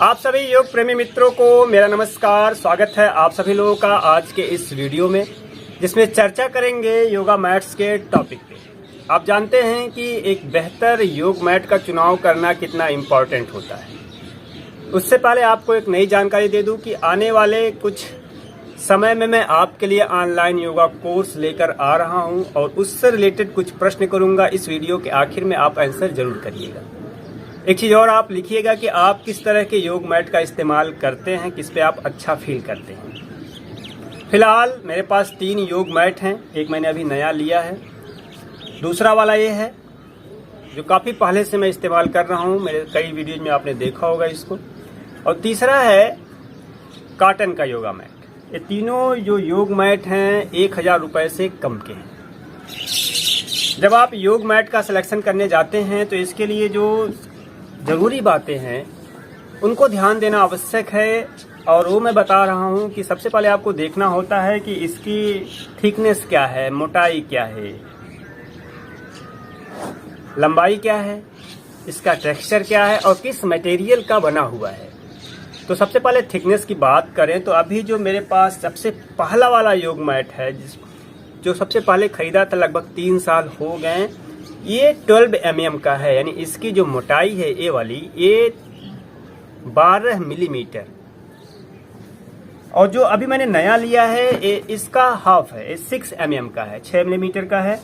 आप सभी योग प्रेमी मित्रों को मेरा नमस्कार। स्वागत है आप सभी लोगों का आज के इस वीडियो में, जिसमें चर्चा करेंगे योगा मैट्स के टॉपिक पे। आप जानते हैं कि एक बेहतर योग मैट का चुनाव करना कितना इम्पोर्टेंट होता है। उससे पहले आपको एक नई जानकारी दे दूं कि आने वाले कुछ समय में मैं आपके लिए ऑनलाइन योगा कोर्स लेकर आ रहा हूं और उससे रिलेटेड कुछ प्रश्न करूंगा। इस वीडियो के आखिर में आप आंसर जरूर करिएगा। एक चीज़ और आप लिखिएगा कि आप किस तरह के योग मैट का इस्तेमाल करते हैं, किस पे आप अच्छा फील करते हैं। फिलहाल मेरे पास 3 योग मैट हैं। एक मैंने अभी नया लिया है, दूसरा वाला ये है जो काफ़ी पहले से मैं इस्तेमाल कर रहा हूँ, मेरे कई वीडियोज में आपने देखा होगा इसको, और तीसरा है कॉटन का योगा मैट। ये तीनों जो योग मैट हैं 1000 रुपये से कम के हैं। जब आप योग मैट का सिलेक्शन करने जाते हैं तो इसके लिए जो ज़रूरी बातें हैं उनको ध्यान देना आवश्यक है, और वो मैं बता रहा हूँ कि सबसे पहले आपको देखना होता है कि इसकी थिकनेस क्या है, मोटाई क्या है, लंबाई क्या है, इसका टेक्सचर क्या है और किस मटेरियल का बना हुआ है। तो सबसे पहले थिकनेस की बात करें तो अभी जो मेरे पास सबसे पहला वाला योग मैट है जो सबसे पहले खरीदा था, लगभग 3 साल हो गए, ये 12 mm का है। यानी इसकी जो मोटाई है ये वाली, ये 12 मिलीमीटर। और जो अभी मैंने नया लिया है ये इसका हाफ है, ये 6 mm का है, 6 मिलीमीटर का है।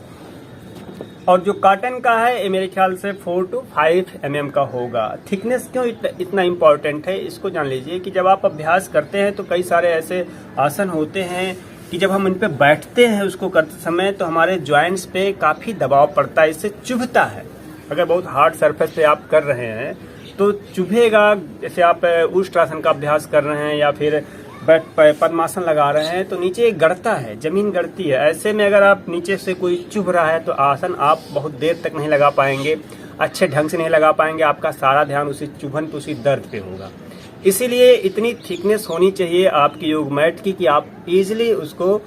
और जो कॉटन का है ये मेरे ख्याल से 4 to 5 mm का होगा। थिकनेस क्यों इतना इम्पोर्टेंट है इसको जान लीजिए कि जब आप अभ्यास करते हैं तो कई सारे ऐसे आसन होते हैं कि जब हम इन पे बैठते हैं उसको करते समय तो हमारे जॉइंट्स पे काफ़ी दबाव पड़ता है, इससे चुभता है। अगर बहुत हार्ड सरफेस पे आप कर रहे हैं तो चुभेगा। जैसे आप उष्ट्रासन का अभ्यास कर रहे हैं या फिर पद्मासन लगा रहे हैं तो नीचे गड़ता है, जमीन गड़ती है। ऐसे में अगर आप नीचे से कोई चुभ रहा है तो आसन आप बहुत देर तक नहीं लगा पाएंगे, अच्छे ढंग से नहीं लगा पाएंगे। आपका सारा ध्यान उसी चुभन पे, उसी दर्द पे होगा। इसीलिए इतनी थिकनेस होनी चाहिए आपकी योग मैट की कि आप इजीली उसको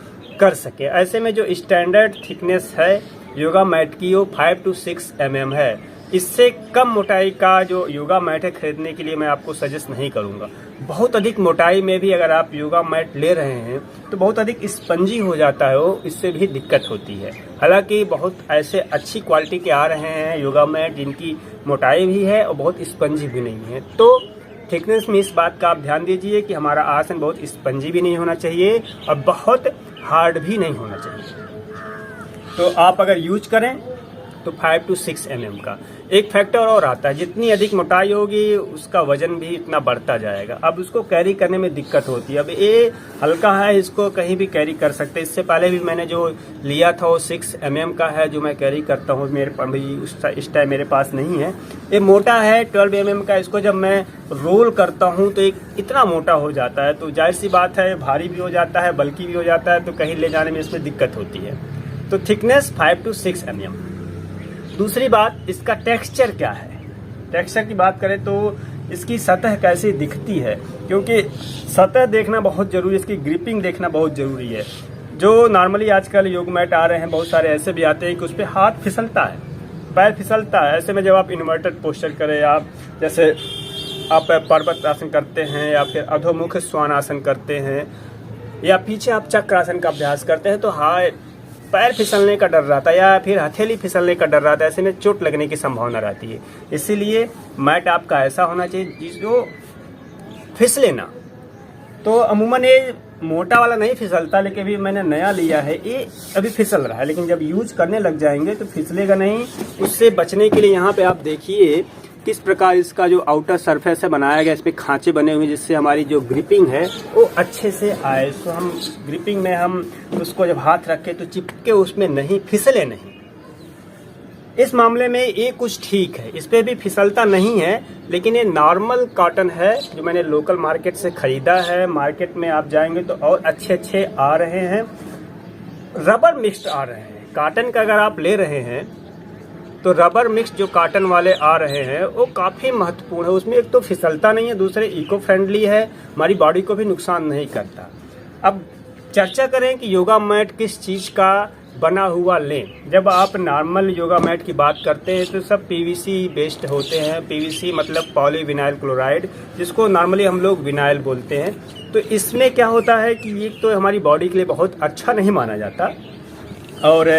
कर सके। ऐसे में जो स्टैंडर्ड थिकनेस है योगा मैट की वो 5 to 6 mm है। इससे कम मोटाई का जो योगा मैट है खरीदने के लिए मैं आपको सजेस्ट नहीं करूंगा। बहुत अधिक मोटाई में भी अगर आप योगा मैट ले रहे हैं तो बहुत अधिक स्पंजी हो जाता है वो, इससे भी दिक्कत होती है। हालांकि बहुत ऐसे अच्छी क्वालिटी के आ रहे हैं योगा मैट जिनकी मोटाई भी है और बहुत स्पंजी भी नहीं है। तो थिकनेस में इस बात का आप ध्यान दीजिए कि हमारा आसन बहुत स्पंजी भी नहीं होना चाहिए और बहुत हार्ड भी नहीं होना चाहिए। तो आप अगर यूज करें तो 5 to 6 mm का। एक फैक्टर और आता है, जितनी अधिक मोटाई होगी उसका वजन भी इतना बढ़ता जाएगा। अब उसको कैरी करने में दिक्कत होती है। अब ये हल्का है, इसको कहीं भी कैरी कर सकते। इससे पहले भी मैंने जो लिया था वो 6 mm का है जो मैं कैरी करता हूँ। मेरे इस टाइम मेरे पास नहीं है। ये मोटा है 12 mm का। इसको जब मैं रोल करता हूँ तो एक इतना मोटा हो जाता है, तो जाहिर सी बात है भारी भी हो जाता है, बल्कि भी हो जाता है, तो कहीं ले जाने में इसमें दिक्कत होती है। तो थिकनेस 5 to 6 mm। दूसरी बात, इसका टेक्सचर क्या है। टेक्सचर की बात करें तो इसकी सतह कैसी दिखती है, क्योंकि सतह देखना बहुत जरूरी है, इसकी ग्रिपिंग देखना बहुत जरूरी है। जो नॉर्मली आजकल योग मैट आ रहे हैं, बहुत सारे ऐसे भी आते हैं कि उस पर हाथ फिसलता है, पैर फिसलता है। ऐसे में जब आप इन्वर्टेड पोस्चर करें, आप जैसे आप पर्वत आसन करते हैं या फिर अधोमुख श्वान आसन करते हैं या पीछे आप चक्र आसन का अभ्यास करते हैं तो पैर फिसलने का डर रहता है या फिर हथेली फिसलने का डर रहता है। ऐसे में चोट लगने की संभावना रहती है। इसीलिए मैट आपका ऐसा होना चाहिए जो फिसले ना। तो अमूमन ये मोटा वाला नहीं फिसलता, लेकिन अभी मैंने नया लिया है, ये अभी फिसल रहा है, लेकिन जब यूज करने लग जाएंगे तो फिसलेगा नहीं। उससे बचने के लिए यहाँ पे आप देखिए किस प्रकार इसका जो आउटर सरफेस है बनाया गया, इस पे खांचे बने हुए जिससे हमारी जो ग्रिपिंग है वो अच्छे से आए। तो हम ग्रिपिंग में हम उसको जब हाथ रखें तो चिपके उसमें नहीं, फिसले नहीं। इस मामले में ये कुछ ठीक है, इस पे भी फिसलता नहीं है, लेकिन ये नॉर्मल कॉटन है जो मैंने लोकल मार्केट से खरीदा है। मार्केट में आप जाएंगे तो और अच्छे आ रहे हैं, रबर मिक्स्ड आ रहे हैं। कॉटन का अगर आप ले रहे हैं तो रबर मिक्स जो कॉटन वाले आ रहे हैं वो काफ़ी महत्वपूर्ण है। उसमें एक तो फिसलता नहीं है, दूसरे इको फ्रेंडली है, हमारी बॉडी को भी नुकसान नहीं करता। अब चर्चा करें कि योगा मैट किस चीज़ का बना हुआ लें। जब आप नॉर्मल योगा मैट की बात करते हैं तो सब पीवीसी बेस्ड होते हैं। पीवीसी मतलब पॉलीविनाइल क्लोराइड, जिसको नॉर्मली हम लोग विनाइल बोलते हैं। तो इसमें क्या होता है कि ये तो हमारी बॉडी के लिए बहुत अच्छा नहीं माना जाता, और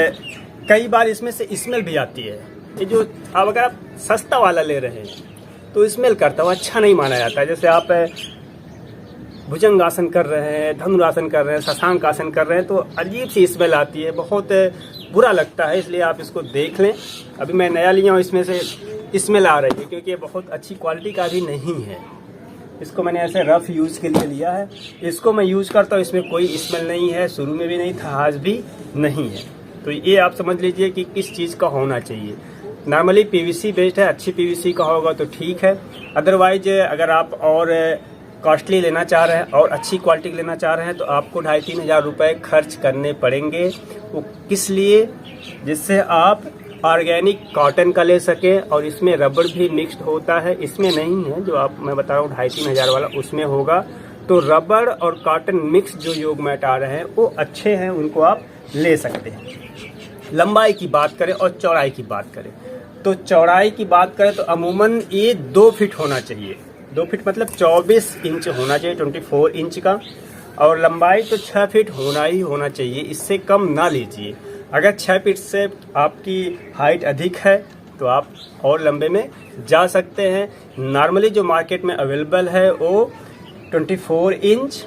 कई बार इसमें से स्मेल भी आती है। ये जो आप अगर आप सस्ता वाला ले रहे हैं तो स्मेल करता हुआ अच्छा नहीं माना जाता है। जैसे आप भुजंगासन कर रहे हैं, धनुरासन कर रहे हैं, शशांक आसन कर रहे हैं तो अजीब सी स्मेल आती है, बहुत बुरा लगता है। इसलिए आप इसको देख लें। अभी मैं नया लिया हूँ, इसमें से स्मेल आ रही है क्योंकि ये बहुत अच्छी क्वालिटी का भी नहीं है। इसको मैंने ऐसे रफ यूज़ के लिए लिया है। इसको मैं यूज़ करता हूँ, इसमें कोई स्मेल नहीं है, शुरू में भी नहीं था, आज भी नहीं है। तो ये आप समझ लीजिए कि किस चीज़ का होना चाहिए। नॉर्मली पीवीसी बेस्ड है, अच्छी पीवीसी का होगा तो ठीक है। अदरवाइज अगर आप और कॉस्टली लेना चाह रहे हैं और अच्छी क्वालिटी लेना चाह रहे हैं तो आपको 2,500-3 हज़ार रुपये खर्च करने पड़ेंगे। वो किस लिए? जिससे आप ऑर्गेनिक कॉटन का ले सकें, और इसमें रबड़ भी मिक्स्ड होता है। इसमें नहीं है, जो आप मैं बता रहा हूँ 2,500-3 हज़ार वाला उसमें होगा। तो रबड़ और कॉटन मिक्स जो योग मैट आ रहे हैं वो अच्छे हैं, उनको आप ले सकते हैं। लंबाई की बात करें और चौड़ाई की बात करें तो चौड़ाई की बात करें तो अमूमन ये 2 फीट होना चाहिए। 2 फीट मतलब 24 इंच होना चाहिए, 24 इंच का। और लंबाई तो 6 फीट होना ही होना चाहिए, इससे कम ना लीजिए। अगर 6 फीट से आपकी हाइट अधिक है तो आप और लंबे में जा सकते हैं। नॉर्मली जो मार्केट में अवेलेबल है वो 24 इंच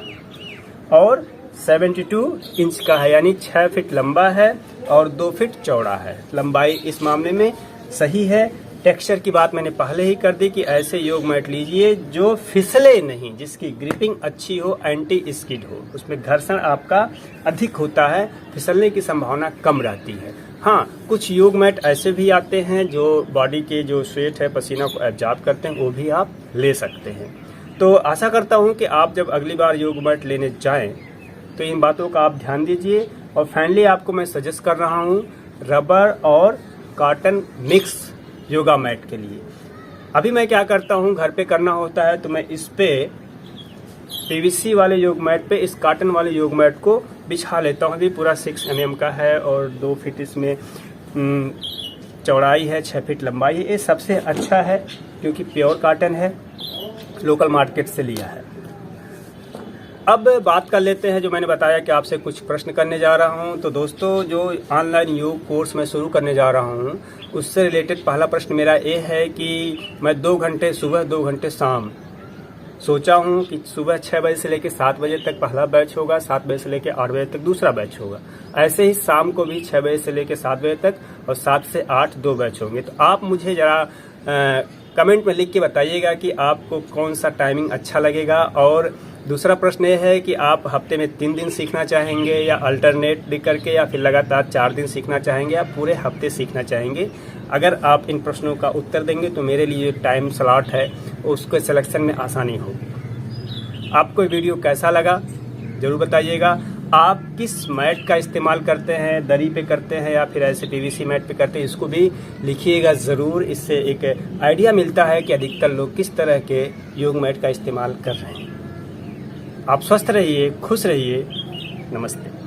और 72 इंच का है, यानी 6 फीट लंबा है और 2 फीट चौड़ा है। लंबाई इस मामले में सही है। टेक्सचर की बात मैंने पहले ही कर दी कि ऐसे योग मैट लीजिए जो फिसले नहीं, जिसकी ग्रिपिंग अच्छी हो, एंटी स्किड हो, उसमें घर्षण आपका अधिक होता है, फिसलने की संभावना कम रहती है। हाँ, कुछ योग मैट ऐसे भी आते हैं जो बॉडी के जो स्वेट है, पसीना को एब्जॉर्ब करते हैं, वो भी आप ले सकते हैं। तो आशा करता हूँ कि आप जब अगली बार योग मैट लेने जाएं तो इन बातों का आप ध्यान दीजिए। और फाइनली आपको मैं सजेस्ट कर रहा हूँ रबर और कॉटन मिक्स योगा मैट के लिए। अभी मैं क्या करता हूँ, घर पे करना होता है तो मैं इस पे पीवीसी वाले योग मैट पे इस कॉटन वाले योग मैट को बिछा लेता हूँ। अभी पूरा 6 mm का है और 2 फीट इसमें चौड़ाई है, 6 फीट लंबाई है। ये सबसे अच्छा है क्योंकि प्योर कॉटन है, लोकल मार्केट से लिया है। अब बात कर लेते हैं, जो मैंने बताया कि आपसे कुछ प्रश्न करने जा रहा हूं। तो दोस्तों, जो ऑनलाइन योग कोर्स मैं शुरू करने जा रहा हूं उससे रिलेटेड पहला प्रश्न मेरा ये है कि मैं 2 घंटे सुबह 2 घंटे शाम सोचा हूं कि सुबह 6 बजे से लेकर 7 बजे तक पहला बैच होगा, 7 बजे से लेकर 8 बजे तक दूसरा बैच होगा। ऐसे ही शाम को भी 6 बजे से लेकर 7 बजे तक और 7 से 8 2 बैच होंगे। तो आप मुझे जरा कमेंट में लिख के बताइएगा कि आपको कौन सा टाइमिंग अच्छा लगेगा। और दूसरा प्रश्न ये है कि आप हफ्ते में 3 दिन सीखना चाहेंगे या अल्टरनेट करके, या फिर लगातार 4 दिन सीखना चाहेंगे या पूरे हफ्ते सीखना चाहेंगे। अगर आप इन प्रश्नों का उत्तर देंगे तो मेरे लिए टाइम स्लॉट है उसको सिलेक्शन में आसानी होगी। आपको वीडियो कैसा लगा जरूर बताइएगा। आप किस मैट का इस्तेमाल करते हैं, दरी पे करते हैं या फिर ऐसे पीवीसी मैट पे करते हैं, इसको भी लिखिएगा ज़रूर। इससे एक आइडिया मिलता है कि अधिकतर लोग किस तरह के योग मैट का इस्तेमाल कर रहे हैं। आप स्वस्थ रहिए, खुश रहिए। नमस्ते।